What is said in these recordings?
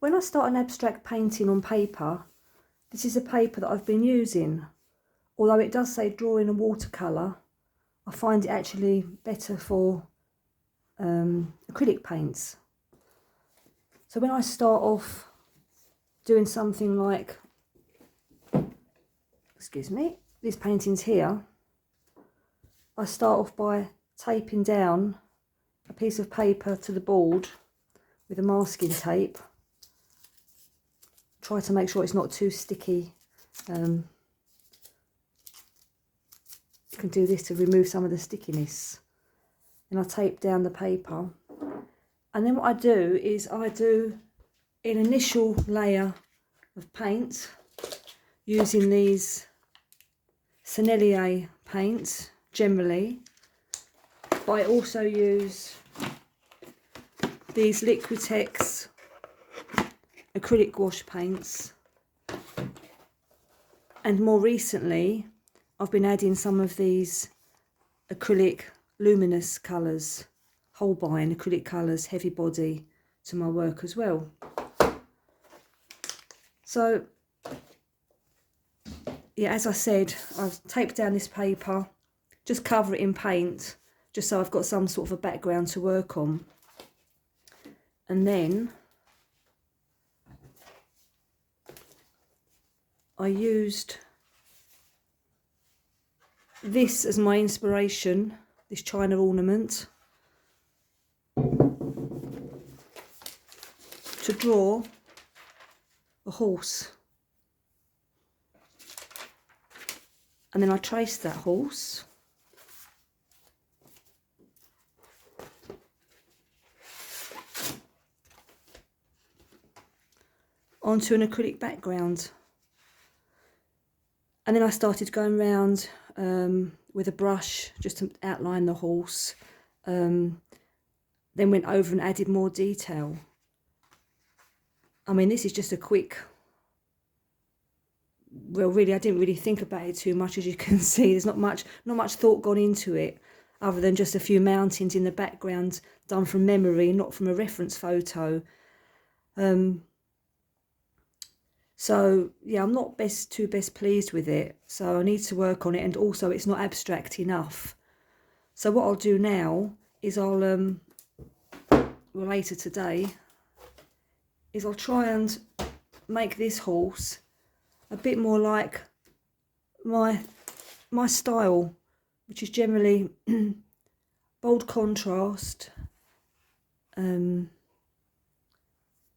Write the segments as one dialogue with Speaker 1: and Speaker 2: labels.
Speaker 1: When I start an abstract painting on paper, this is a paper that I've been using. Although it does say drawing and watercolour, I find it actually better for acrylic paints. So when I start off doing something like, excuse me, these paintings here, I start off by taping down a piece of paper to the board with a masking tape. Try to make sure it's not too sticky. You can do this to remove some of the stickiness. And I tape down the paper. And then what I do is I do an initial layer of paint using these Sennelier paints generally. But I also use these Liquitex acrylic gouache paints, and more recently I've been adding some of these acrylic luminous colours, Holbein acrylic colours, heavy body, to my work as well. So yeah, as I said, I've taped down this paper, just cover it in paint, just so I've got some sort of a background to work on. And then I used this as my inspiration, this china ornament, to draw a horse. And then I traced that horse onto an acrylic background. And then I started going around with a brush just to outline the horse. Then went over and added more detail. I mean, this is just a quick, well, really, I didn't really think about it too much, as you can see. There's not much thought gone into it, other than just a few mountains in the background done from memory, not from a reference photo. So yeah, I'm not too best pleased with it, so I need to work on it, and also it's not abstract enough. So what I'll do now is well, later today, is I'll try and make this horse a bit more like my style, which is generally bold contrast,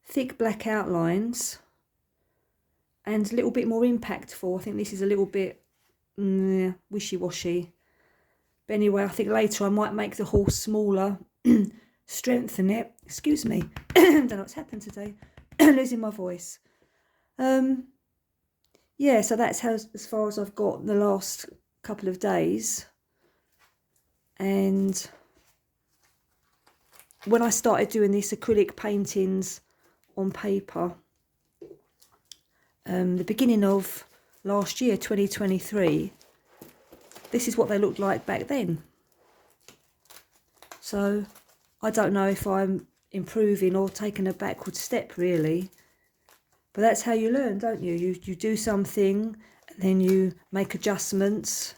Speaker 1: thick black outlines, and a little bit more impactful. I think this is a little bit wishy-washy. But anyway, I think later I might make the horse smaller, strengthen it. Excuse me, don't know what's happened today. Losing my voice. Yeah, so that's as far as I've got the last couple of days. And when I started doing these acrylic paintings on paper, the beginning of last year, 2023, this is what they looked like back then. So I don't know if I'm improving or taking a backward step, really. But that's how you learn, don't you? You do something, and then you make adjustments,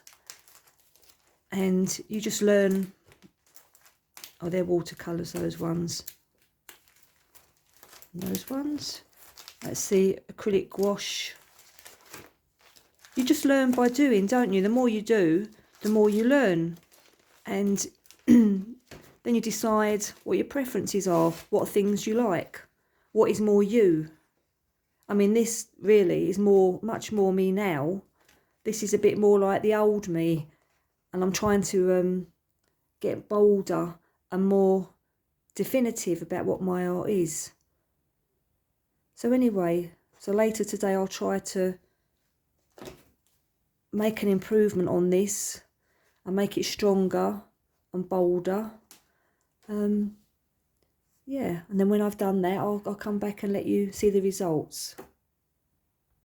Speaker 1: and you just learn. Oh, they're watercolours, those ones. And those ones. That's the acrylic gouache. You just learn by doing, don't you? The more you do, the more you learn. And then you decide what your preferences are, what things you like, what is more you. I mean, this really is much more me now. This is a bit more like the old me. And I'm trying to get bolder and more definitive about what my art is. So anyway, so later today I'll try to make an improvement on this and make it stronger and bolder. Yeah, and then when I've done that, I'll come back and let you see the results.